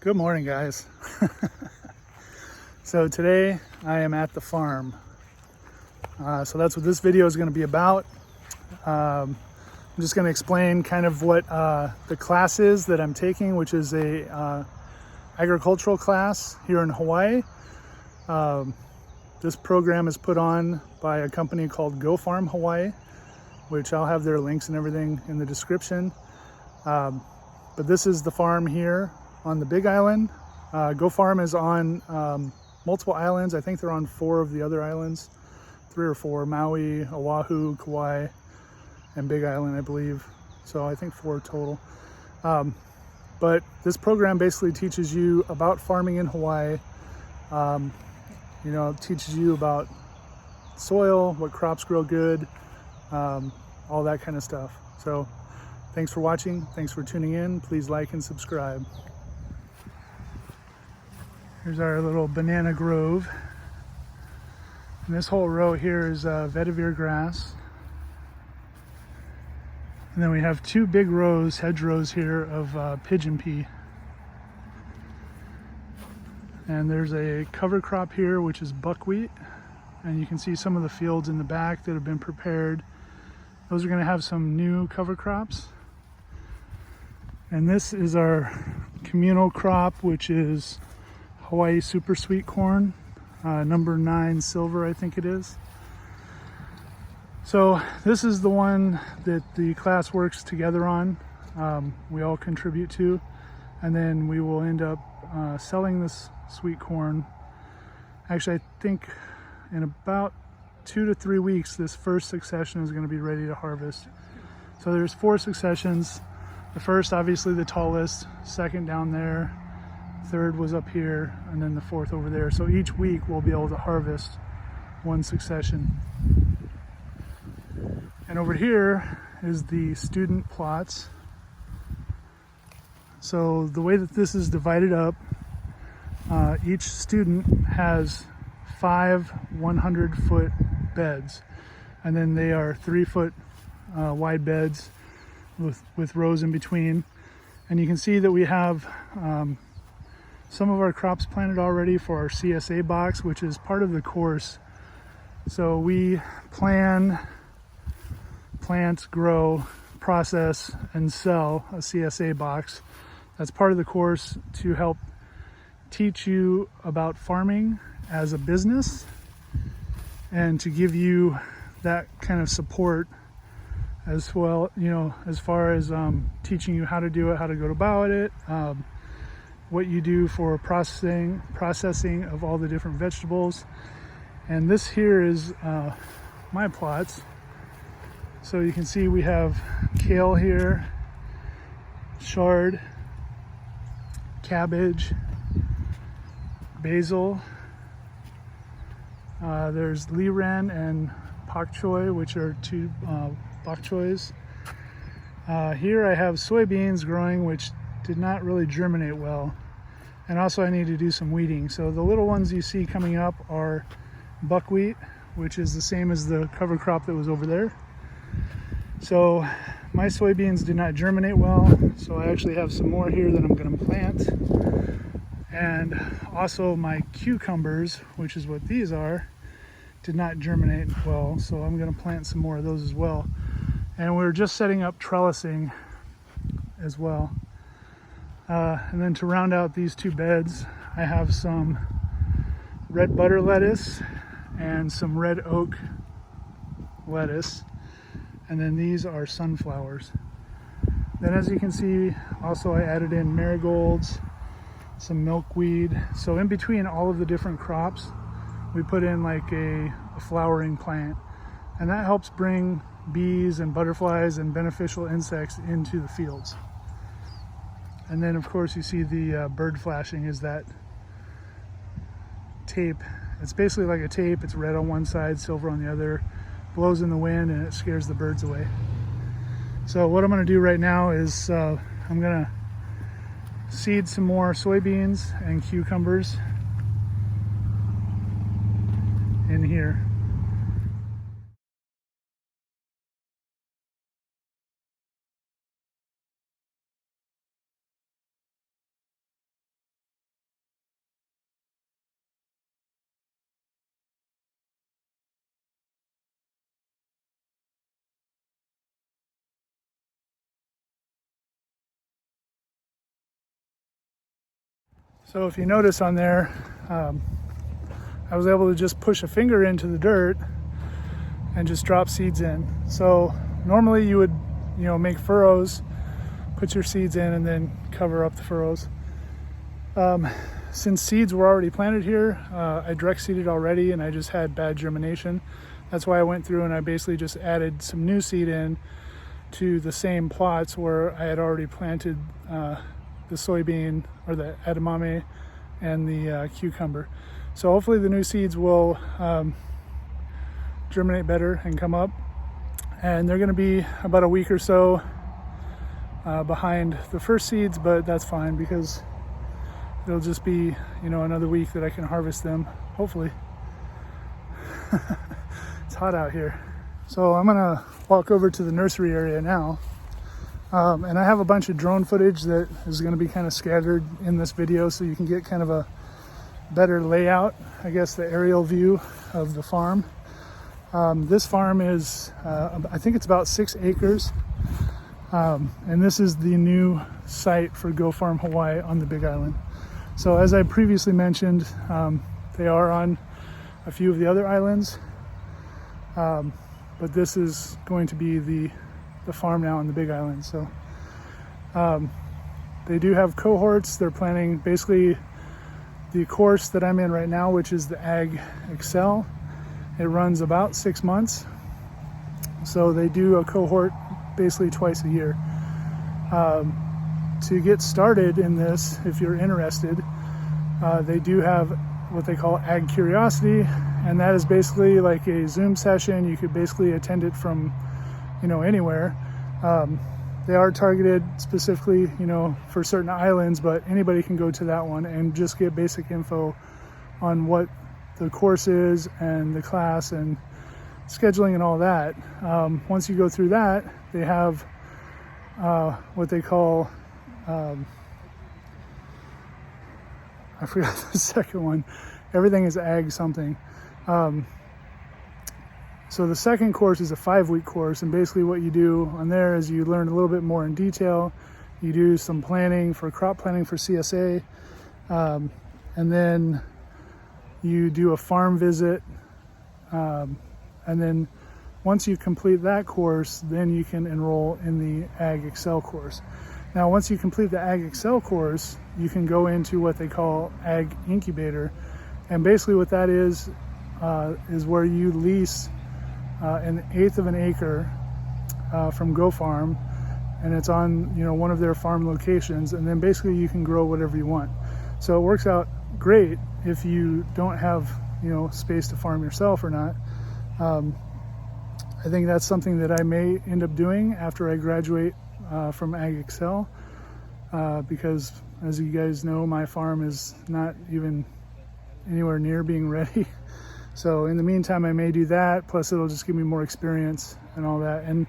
Good morning, guys. So today I am at the farm. So that's what this video is going to be about. I'm just going to explain kind of what the class is that I'm taking, which is a agricultural class here in Hawaii. This program is put on by a company called GoFarm Hawaii, which I'll have their links and everything in the description. But this is the farm here on the Big Island. GoFarm is on multiple islands. I think they're on 4 of the other islands, 3 or 4, Maui, Oahu, Kauai, and Big Island, I believe. So I think 4 total. But this program basically teaches you about farming in Hawaii. It teaches you about soil, what crops grow good, all that kind of stuff. So thanks for watching. Thanks for tuning in. Please like and subscribe. Here's our little banana grove. And this whole row here is vetiver grass. And then we have 2 big rows, hedgerows here of pigeon pea. And there's a cover crop here, which is buckwheat. And you can see some of the fields in the back that have been prepared. Those are going to have some new cover crops. And this is our communal crop, which is Hawaii super sweet corn, number 9 silver, I think it is. So this is the one that the class works together on. We all contribute to, and then we will end up selling this sweet corn. Actually, I think in about 2 to 3 weeks, this first succession is going to be ready to harvest. So there's 4 successions. The first, obviously the tallest, second down there, third was up here, and then the 4th over there. So each week we'll be able to harvest 1 succession. And over here is the student plots. So the way that this is divided up, each student has 5 100-foot beds, and then they are 3-foot wide beds with rows in between. And you can see that we have some of our crops planted already for our CSA box, which is part of the course. So we plant, grow, process, and sell a CSA box. That's part of the course to help teach you about farming as a business and to give you that kind of support as well, as far as teaching you how to do it, how to go about it, what you do for processing of all the different vegetables. And this here is my plots. So you can see we have kale here, chard, cabbage, basil. There's liren and pak choi, which are 2 bok choys. Here I have soybeans growing, which did not really germinate well. And also I need to do some weeding. So the little ones you see coming up are buckwheat, which is the same as the cover crop that was over there. So my soybeans did not germinate well, so I actually have some more here that I'm going to plant. And also my cucumbers, which is what these are, did not germinate well, so I'm going to plant some more of those as well. And we're just setting up trellising as well. And then to round out these 2 beds, I have some red butter lettuce and some red oak lettuce. And then these are sunflowers. Then as you can see, also I added in marigolds, some milkweed. So in between all of the different crops, we put in like a flowering plant. And that helps bring bees and butterflies and beneficial insects into the fields. And then of course you see the bird flashing is that tape. It's basically like a tape. It's red on one side, silver on the other, blows in the wind, and it scares the birds away. So what I'm going to do right now is I'm going to seed some more soybeans and cucumbers in here. So if you notice on there, I was able to just push a finger into the dirt and just drop seeds in. So normally you would, make furrows, put your seeds in, and then cover up the furrows. Since seeds were already planted here, I direct seeded already and I just had bad germination. That's why I went through and I basically just added some new seed in to the same plots where I had already planted the soybean or the edamame and the cucumber. So hopefully the new seeds will germinate better and come up. And they're going to be about a week or so behind the first seeds, but that's fine because it'll just be, another week that I can harvest them, hopefully. It's hot out here. So I'm gonna walk over to the nursery area now. And I have a bunch of drone footage that is gonna be kind of scattered in this video so you can get kind of a better layout, I guess the aerial view of the farm. This farm is, I think it's about 6 acres. And this is the new site for GoFarm Hawaii on the Big Island. So as I previously mentioned, they are on a few of the other islands, but this is going to be the farm now on the Big Island. So they do have cohorts. They're planning basically the course that I'm in right now, which is the AGexcel. It runs about 6 months. So they do a cohort basically twice a year. To get started in this, if you're interested, they do have what they call Ag Curiosity, and that is basically like a Zoom session. You could basically attend it from, anywhere. They are targeted specifically, for certain islands, but anybody can go to that one and just get basic info on what the course is and the class and scheduling and all that. Once you go through that, they have what they call I forgot the second one. Everything is ag something. So the second course is a 5-week course, and basically what you do on there is you learn a little bit more in detail. You do some planning for crop planning for CSA, and then you do a farm visit, and then once you complete that course, then you can enroll in the AGexcel course. Now, once you complete the AGexcel course, you can go into what they call Ag Incubator. And basically what that is where you lease an 1/8 of an acre from GoFarm, and it's on one of their farm locations, and then basically you can grow whatever you want. So it works out great if you don't have space to farm yourself or not. I think that's something that I may end up doing after I graduate from AGexcel, because as you guys know, my farm is not even anywhere near being ready. So in the meantime, I may do that, plus it'll just give me more experience and all that. And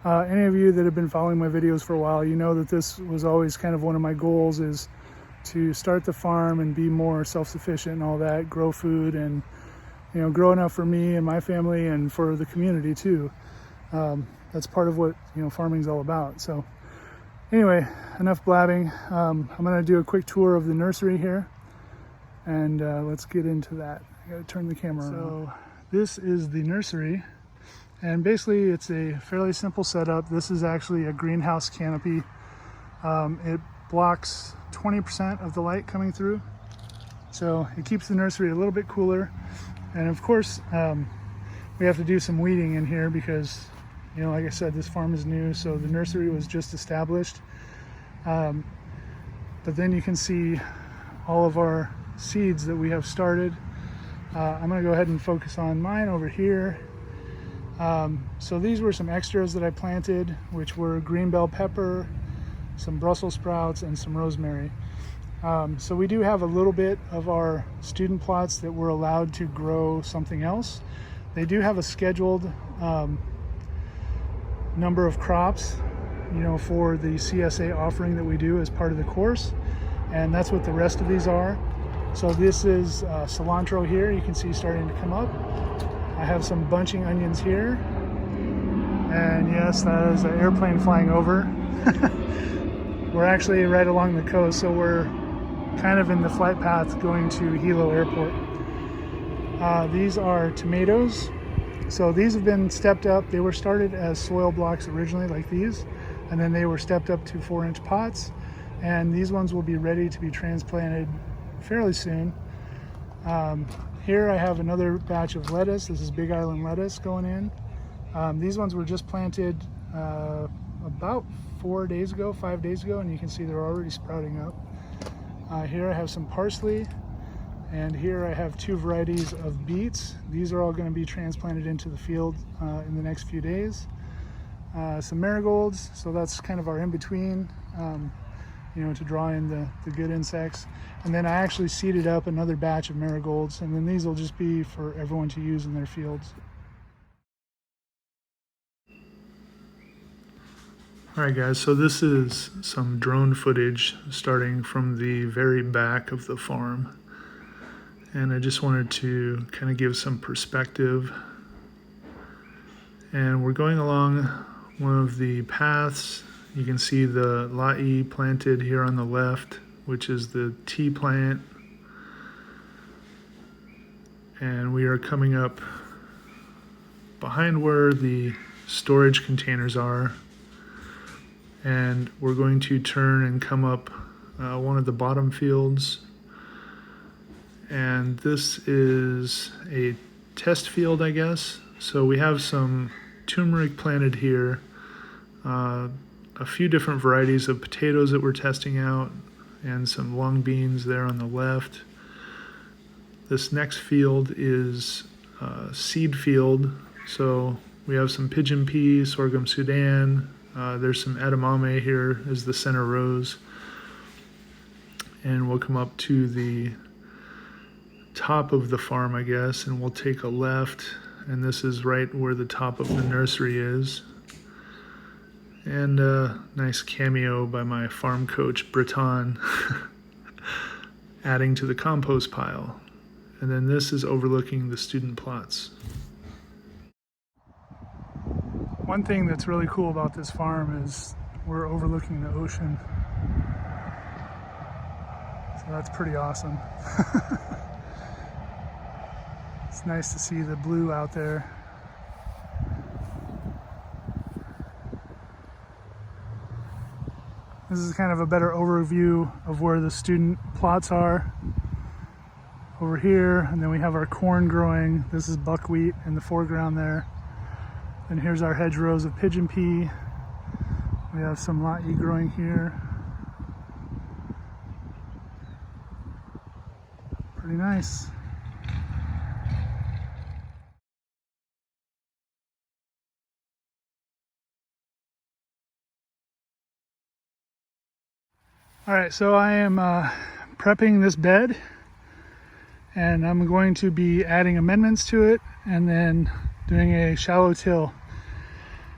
any of you that have been following my videos for a while, you know that this was always kind of one of my goals, is to start the farm and be more self-sufficient and all that, grow food and grow enough for me and my family and for the community too. That's part of what farming is all about. So anyway, enough blabbing. I'm going to do a quick tour of the nursery here, and let's get into that. I got to turn the camera around. So this is the nursery, and basically it's a fairly simple setup. This is actually a greenhouse canopy. It blocks 20% of the light coming through, so it keeps the nursery a little bit cooler. And of course, we have to do some weeding in here because like I said, this farm is new, so the nursery was just established. But then you can see all of our seeds that we have started. I'm going to go ahead and focus on mine over here. So these were some extras that I planted, which were green bell pepper, some Brussels sprouts, and some rosemary. So we do have a little bit of our student plots that we're allowed to grow something else. They do have a scheduled number of crops, for the CSA offering that we do as part of the course, and that's what the rest of these are. So this is cilantro here, you can see starting to come up. I have some bunching onions here, and yes, that is an airplane flying over. We're actually right along the coast, so we're kind of in the flight path going to Hilo Airport. These are tomatoes. So these have been stepped up. They were started as soil blocks originally, like these, and then they were stepped up to 4-inch pots. And these ones will be ready to be transplanted fairly soon. Here I have another batch of lettuce. This is Big Island lettuce going in. These ones were just planted about 5 days ago, and you can see they're already sprouting up. Here I have some parsley, and here I have 2 varieties of beets. These are all going to be transplanted into the field in the next few days. Some marigolds, so that's kind of our in-between, to draw in the good insects. And then I actually seeded up another batch of marigolds, and then these will just be for everyone to use in their fields. Alright guys, so this is some drone footage starting from the very back of the farm. And I just wanted to kind of give some perspective. And we're going along one of the paths. You can see the la'i planted here on the left, which is the tea plant. And we are coming up behind where the storage containers are. And we're going to turn and come up one of the bottom fields. And this is a test field, I guess. So we have some turmeric planted here, a few different varieties of potatoes that we're testing out, and some long beans there on the left. This next field is a seed field. So we have some pigeon pea, sorghum Sudan. There's some edamame here as the center rows. And we'll come up to the top of the farm, I guess, and we'll take a left. And this is right where the top of the nursery is. And a nice cameo by my farm coach, Breton, adding to the compost pile. And then this is overlooking the student plots. One thing that's really cool about this farm is we're overlooking the ocean. So that's pretty awesome. It's nice to see the blue out there. This is kind of a better overview of where the student plots are over here. And then we have our corn growing. This is buckwheat in the foreground there. And here's our hedgerows of pigeon pea. We have some la'i growing here. Pretty nice. All right, so I am prepping this bed, and I'm going to be adding amendments to it and then doing a shallow till.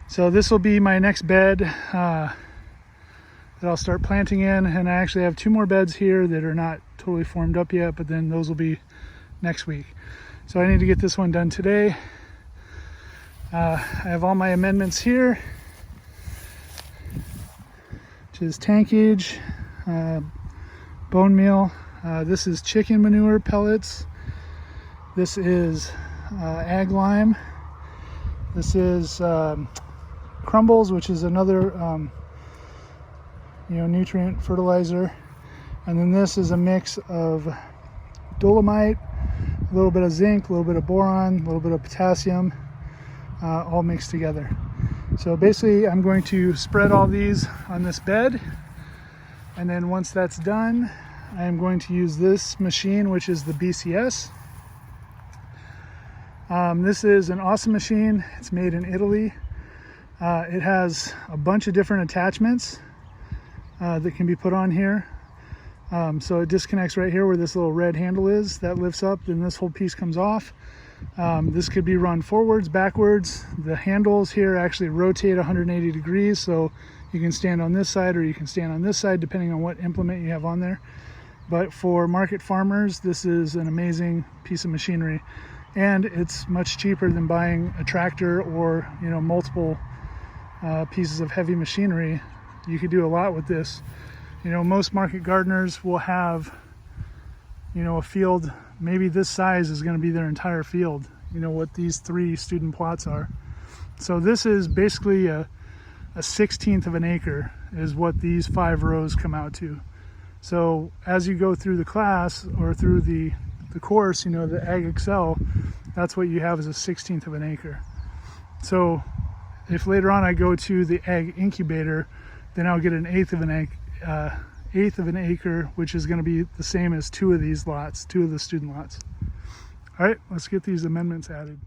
So this will be my next bed that I'll start planting in, and I actually have 2 more beds here that are not totally formed up yet, but then those will be next week. So I need to get this one done today. I have all my amendments here, which is tankage, bone meal. This is chicken manure pellets. This is ag lime. This is crumbles, which is another nutrient fertilizer. And then this is a mix of dolomite, a little bit of zinc, a little bit of boron, a little bit of potassium, all mixed together. So basically I'm going to spread all these on this bed, and then once that's done, I'm going to use this machine, which is the BCS. This is an awesome machine. It's made in Italy. It has a bunch of different attachments that can be put on here. So it disconnects right here where this little red handle is. That lifts up, then this whole piece comes off. This could be run forwards, backwards. The handles here actually rotate 180 degrees, so you can stand on this side or you can stand on this side depending on what implement you have on there. But for market farmers, this is an amazing piece of machinery, and it's much cheaper than buying a tractor or multiple pieces of heavy machinery. You could do a lot with this. Most market gardeners will have you know, a field maybe this size is going to be their entire field, you know, what these 3 student plots are. So this is basically a 1/16 of an acre is what these 5 rows come out to. So as you go through the class or through the course, you know, the AGexcel, that's what you have is a 1/16 of an acre. So if later on I go to the Ag Incubator, then I'll get an 1/8 of an acre, which is going to be the same as 2 of these lots, 2 of the student lots. All right, let's get these amendments added.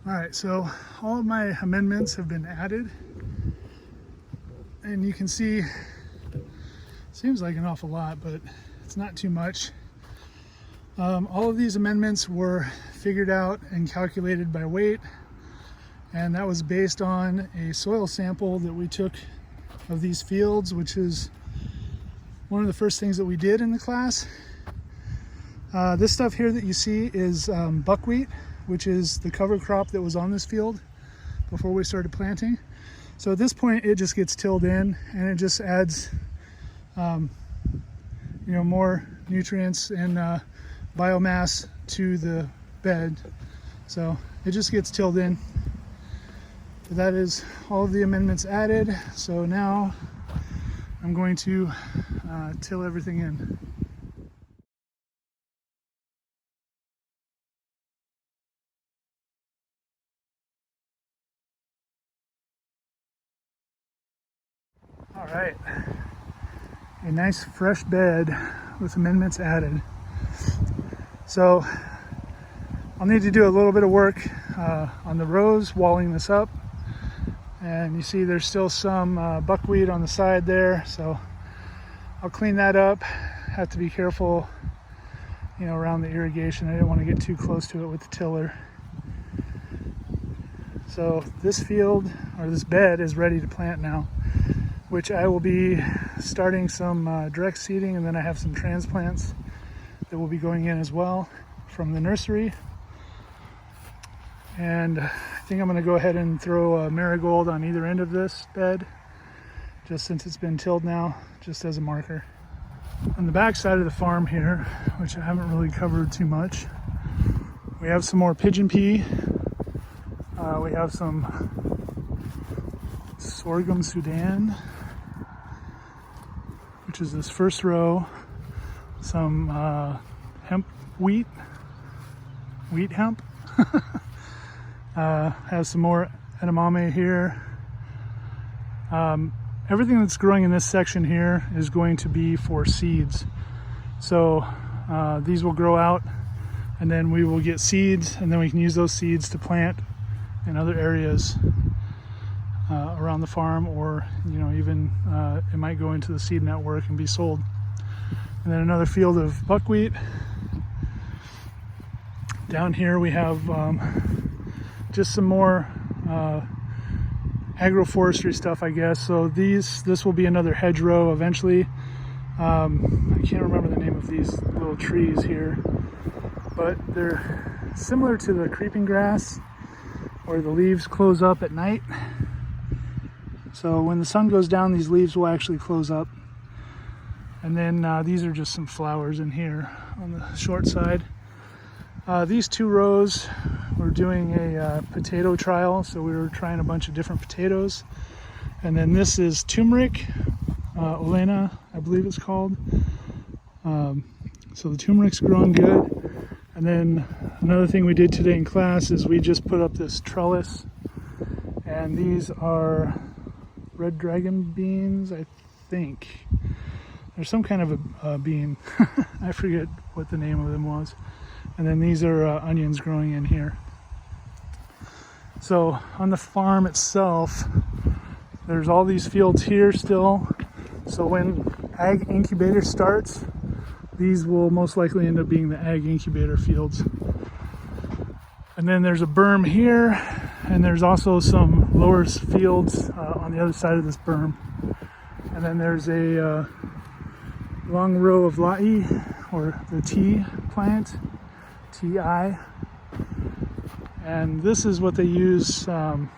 All right, so all of my amendments have been added, and you can see, seems like an awful lot, but it's not too much. All of these amendments were figured out and calculated by weight, and that was based on a soil sample that we took of these fields, which is one of the first things that we did in the class. This stuff here that you see is buckwheat, which is the cover crop that was on this field before we started planting. So at this point it just gets tilled in, and it just adds you know, more nutrients and biomass to the bed. So it just gets tilled in. But that is all of the amendments added. So now I'm going to till everything in. All right, a nice fresh bed with amendments added. So I'll need to do a little bit of work on the rows, walling this up. And you see there's still some buckwheat on the side there, so I'll clean that up. Have to be careful, you know, around the irrigation. I didn't want to get too close to it with the tiller. So this field, or this bed, is ready to plant now, which I will be starting some direct seeding, and then I have some transplants that will be going in as well from the nursery. And I think I'm going to go ahead and throw a marigold on either end of this bed, just since it's been tilled now, just as a marker. On the back side of the farm here, which I haven't really covered too much, we have some more pigeon pea. We have some sorghum Sudan, which is this first row, some hemp wheat hemp. Has some more edamame here. Everything that's growing in this section here is going to be for seeds. So these will grow out, and then we will get seeds, and then we can use those seeds to plant in other areas around the farm, or you know, even it might go into the seed network and be sold. And then another field of buckwheat. Down here we have just some more agroforestry stuff, I guess. So this will be another hedgerow eventually. I can't remember the name of these little trees here, but they're similar to the creeping grass, where the leaves close up at night. So when the sun goes down, these leaves will actually close up. And then these are just some flowers in here on the short side. These 2 rows, we're doing a potato trial, so we were trying a bunch of different potatoes. And then this is turmeric, Olena, I believe it's called. So the turmeric's growing good. And then another thing we did today in class is we just put up this trellis, and these are red dragon beans, I think. There's some kind of a bean. I forget what the name of them was. And then these are onions growing in here. So on the farm itself, there's all these fields here still. So when Ag Incubator starts, these will most likely end up being the ag incubator fields. And then there's a berm here, and there's also some lower fields on the other side of this berm. And then there's a long row of la'i, or the tea plant, TI. And this is what they use, well,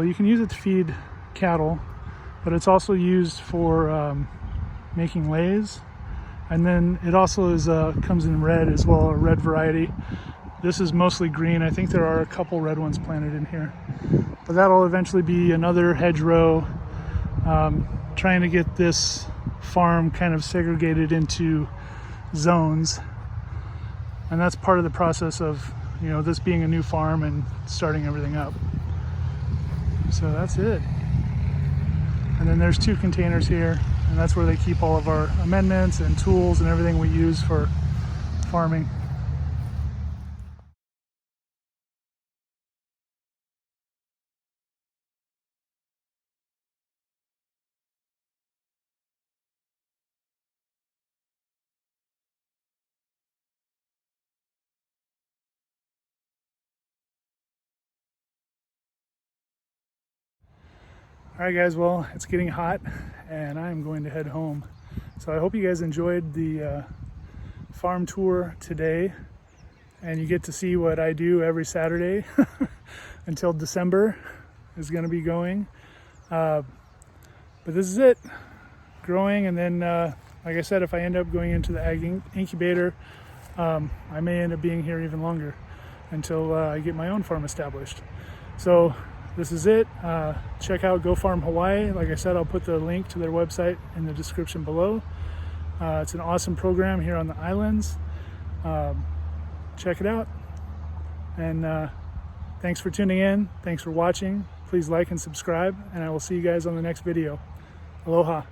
you can use it to feed cattle, but it's also used for making leis. And then it also is comes in red as well, a red variety. This is mostly green. I think there are a couple red ones planted in here. But that'll eventually be another hedgerow, trying to get this farm kind of segregated into zones. And that's part of the process of, you know, this being a new farm and starting everything up. So that's it. And then there's 2 containers here, and that's where they keep all of our amendments and tools and everything we use for farming. All right, guys, well, it's getting hot and I'm going to head home. So I hope you guys enjoyed the farm tour today, and you get to see what I do every Saturday until December is going to be going. But this is it, growing, and then like I said, if I end up going into the ag incubator, I may end up being here even longer until I get my own farm established. So this is it. Check out GoFarm Hawaii. Like I said, I'll put the link to their website in the description below. It's an awesome program here on the islands. Check it out. And thanks for tuning in. Thanks for watching. Please like and subscribe, and I will see you guys on the next video. Aloha.